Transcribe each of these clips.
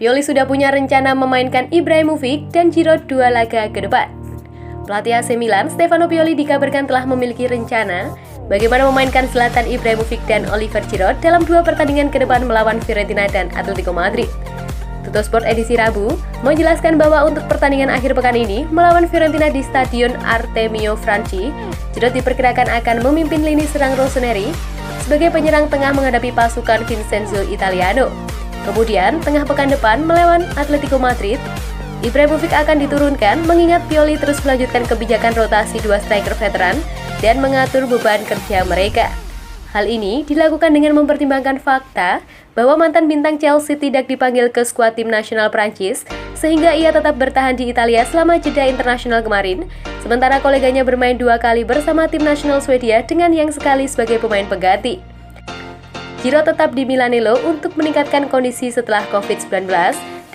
Pioli sudah punya rencana memainkan Ibrahimovic dan Giroud 2 laga ke depan. Pelatih AC Milan, Stefano Pioli dikabarkan telah memiliki rencana bagaimana memainkan Zlatan Ibrahimovic dan Oliver Giroud dalam 2 pertandingan ke depan melawan Fiorentina dan Atletico Madrid. Tuttosport edisi Rabu menjelaskan bahwa untuk pertandingan akhir pekan ini melawan Fiorentina di Stadion Artemio Franchi, Giroud diperkirakan akan memimpin lini serang Rossoneri sebagai penyerang tengah menghadapi pasukan Vincenzo Italiano. Kemudian, tengah pekan depan melawan Atletico Madrid, Ibrahimovic akan diturunkan mengingat Pioli terus melanjutkan kebijakan rotasi 2 striker veteran dan mengatur beban kerja mereka. Hal ini dilakukan dengan mempertimbangkan fakta bahwa mantan bintang Chelsea tidak dipanggil ke skuad tim nasional Prancis sehingga ia tetap bertahan di Italia selama jeda internasional kemarin, sementara koleganya bermain 2 kali bersama tim nasional Swedia dengan yang sekali sebagai pemain pengganti. Giroud tetap di Milanello untuk meningkatkan kondisi setelah COVID-19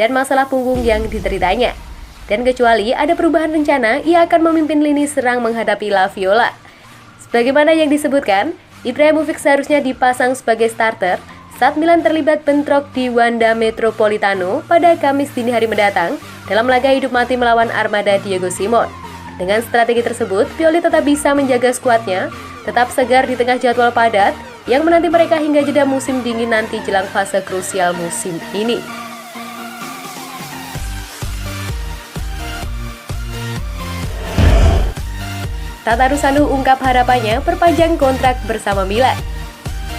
dan masalah punggung yang dideritanya. Dan kecuali ada perubahan rencana, ia akan memimpin lini serang menghadapi La Viola. Sebagaimana yang disebutkan, Ibrahimovic seharusnya dipasang sebagai starter saat Milan terlibat bentrok di Wanda Metropolitano pada Kamis dini hari mendatang dalam laga hidup mati melawan armada Diego Simon. Dengan strategi tersebut, Pioli tetap bisa menjaga skuadnya tetap segar di tengah jadwal padat yang menanti mereka hingga jeda musim dingin nanti jelang fase krusial musim ini. Tatarusanu ungkap harapannya perpanjang kontrak bersama Milan.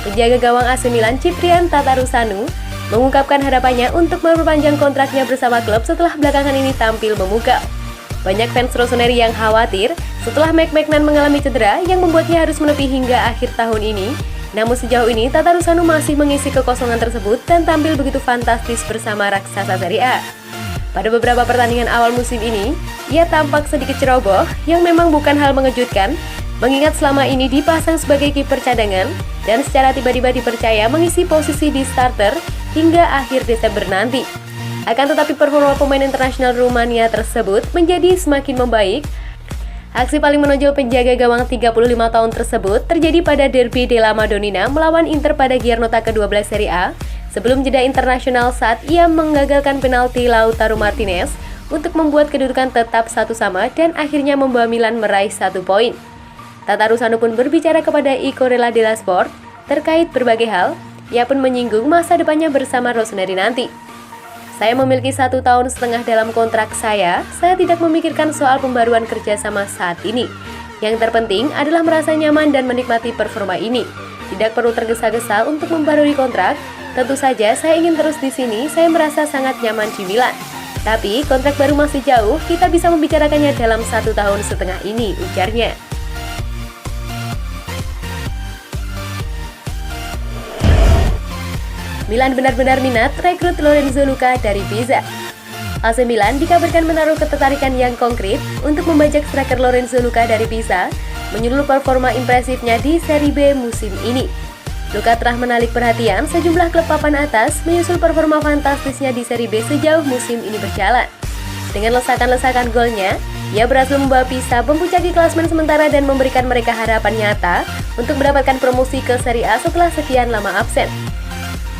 Penjaga gawang AC Milan Ciprian Tatarusanu mengungkapkan harapannya untuk memperpanjang kontraknya bersama klub setelah belakangan ini tampil memukau. Banyak fans Rossoneri yang khawatir setelah McMahon mengalami cedera yang membuatnya harus menepi hingga akhir tahun ini. Namun sejauh ini Tatarusanu masih mengisi kekosongan tersebut dan tampil begitu fantastis bersama raksasa Serie A. Pada beberapa pertandingan awal musim ini, ia tampak sedikit ceroboh yang memang bukan hal mengejutkan, mengingat selama ini dipasang sebagai kiper cadangan dan secara tiba-tiba dipercaya mengisi posisi di starter hingga akhir Desember nanti. Akan tetapi performa pemain internasional Rumania tersebut menjadi semakin membaik. Aksi paling menonjol penjaga gawang 35 tahun tersebut terjadi pada Derby della Madonnina melawan Inter pada Giornata ke-12 Serie A sebelum jeda internasional saat ia menggagalkan penalti Lautaro Martinez untuk membuat kedudukan tetap 1-1 dan akhirnya membawa Milan meraih 1 poin. Tatarusanu pun berbicara kepada I Corriere dello Sport terkait berbagai hal. Ia pun menyinggung masa depannya bersama Rossoneri nanti. Saya memiliki 1,5 tahun dalam kontrak saya tidak memikirkan soal pembaruan kerjasama saat ini. Yang terpenting adalah merasa nyaman dan menikmati performa ini. Tidak perlu tergesa-gesa untuk membarui kontrak. Tentu saja saya ingin terus di sini, saya merasa sangat nyaman di Milan. Tapi kontrak baru masih jauh, kita bisa membicarakannya dalam 1,5 tahun ini, ujarnya. Milan benar-benar minat rekrut Lorenzo Luca dari Pisa. AC Milan dikabarkan menaruh ketertarikan yang konkret untuk membajak striker Lorenzo Luca dari Pisa, menyusul performa impresifnya di Serie B musim ini. Luca telah menarik perhatian sejumlah klub papan atas menyusul performa fantastisnya di Serie B sejauh musim ini berjalan. Dengan lesakan-lesakan golnya, ia berhasil membawa Pisa mempuncaki klasemen sementara dan memberikan mereka harapan nyata untuk mendapatkan promosi ke Serie A setelah sekian lama absen.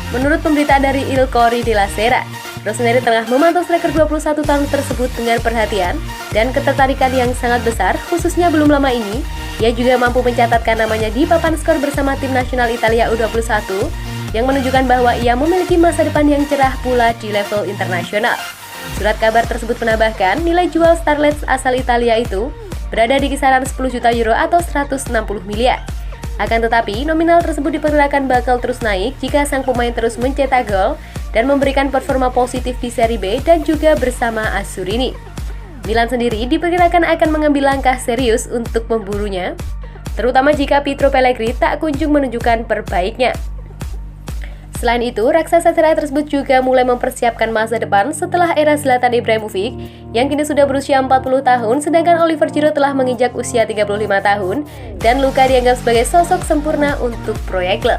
Menurut pemberitaan dari Il Corriere della Sera, Rossoneri tengah memantau striker 21 tahun tersebut dengan perhatian dan ketertarikan yang sangat besar, khususnya belum lama ini. Ia juga mampu mencatatkan namanya di papan skor bersama tim nasional Italia U21 yang menunjukkan bahwa ia memiliki masa depan yang cerah pula di level internasional. Surat kabar tersebut menambahkan nilai jual Starlets asal Italia itu berada di kisaran 10 juta euro atau 160 miliar. Akan tetapi, nominal tersebut diperkirakan bakal terus naik jika sang pemain terus mencetak gol dan memberikan performa positif di Serie B dan juga bersama Azzurrini. Milan sendiri diperkirakan akan mengambil langkah serius untuk memburunya, terutama jika Pietro Pellegrini tak kunjung menunjukkan perbaiknya. Selain itu, raksasa Serie A tersebut juga mulai mempersiapkan masa depan setelah era Zlatan Ibrahimovic yang kini sudah berusia 40 tahun, sedangkan Oliver Giroud telah menginjak usia 35 tahun dan Luka dianggap sebagai sosok sempurna untuk proyek klub.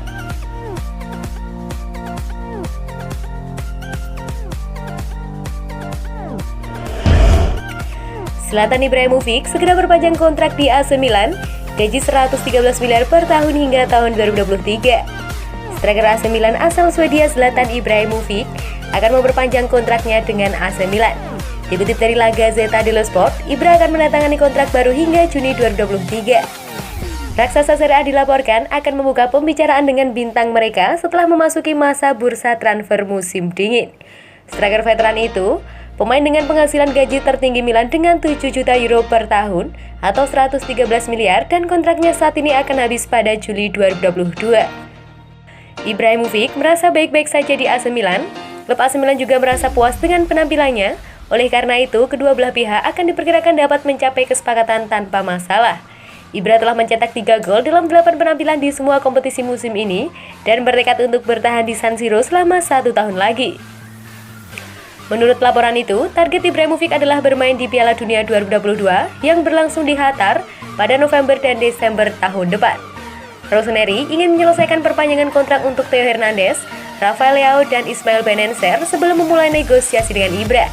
Zlatan Ibrahimovic segera berpanjang kontrak di AC Milan, gaji 113 miliar per tahun hingga tahun 2023. Striker AC Milan asal Swedia Zlatan Ibrahimovic akan memperpanjang kontraknya dengan AC Milan. Dikutip dari La Gazzetta dello Sport, Ibra akan menandatangani kontrak baru hingga Juni 2023. Raksasa Serie A dilaporkan akan membuka pembicaraan dengan bintang mereka setelah memasuki masa bursa transfer musim dingin. Striker veteran itu, pemain dengan penghasilan gaji tertinggi Milan dengan 7 juta euro per tahun atau 113 miliar dan kontraknya saat ini akan habis pada Juli 2022. Ibrahimovic merasa baik-baik saja di AC Milan. Klub AC Milan juga merasa puas dengan penampilannya. Oleh karena itu, kedua belah pihak akan diperkirakan dapat mencapai kesepakatan tanpa masalah. Ibra telah mencetak 3 gol dalam 8 penampilan di semua kompetisi musim ini dan bertekad untuk bertahan di San Siro selama 1 tahun lagi. Menurut laporan itu, target Ibrahimovic adalah bermain di Piala Dunia 2022 yang berlangsung di Qatar pada November dan Desember tahun depan. Rossoneri ingin menyelesaikan perpanjangan kontrak untuk Theo Hernandez, Rafael Leao, dan Ismail Bennacer sebelum memulai negosiasi dengan Ibra.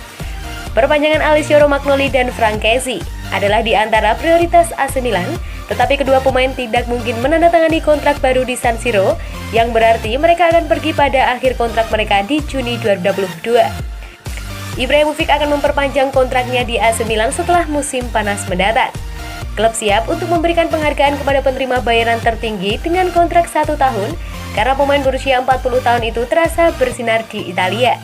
Perpanjangan Alessio Romagnoli dan Franck Kessie adalah di antara prioritas AC Milan, tetapi kedua pemain tidak mungkin menandatangani kontrak baru di San Siro, yang berarti mereka akan pergi pada akhir kontrak mereka di Juni 2022. Ibrahimovic akan memperpanjang kontraknya di AC Milan setelah musim panas mendatang. Klub siap untuk memberikan penghargaan kepada penerima bayaran tertinggi dengan kontrak 1 tahun karena pemain berusia 40 tahun itu terasa bersinar di Italia.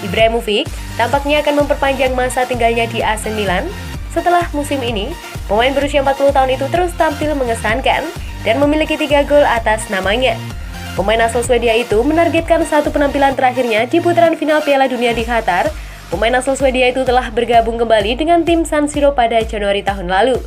Ibrahimovic tampaknya akan memperpanjang masa tinggalnya di AC Milan. Setelah musim ini, pemain berusia 40 tahun itu terus tampil mengesankan dan memiliki 3 gol atas namanya. Pemain asal Swedia itu menargetkan 1 penampilan terakhirnya di putaran final Piala Dunia di Qatar. Pemain asal Swedia itu telah bergabung kembali dengan tim San Siro pada Januari tahun lalu.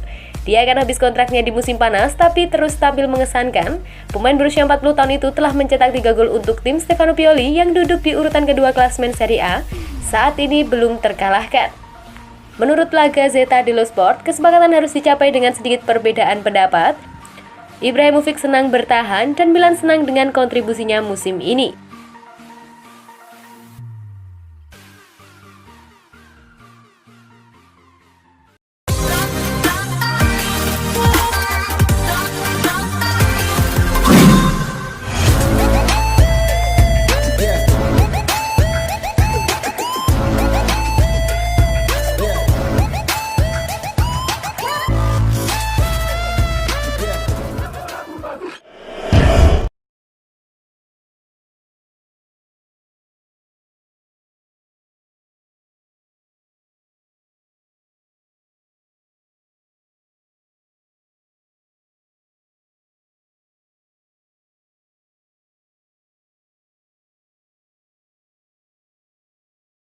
Dia akan habis kontraknya di musim panas tapi terus tampil mengesankan. Pemain berusia 40 tahun itu telah mencetak 3 gol untuk tim Stefano Pioli yang duduk di urutan kedua klasemen Serie A. Saat ini belum terkalahkan. Menurut La Gazzetta dello Sport, kesepakatan harus dicapai dengan sedikit perbedaan pendapat. Ibrahimovic senang bertahan dan Milan senang dengan kontribusinya musim ini.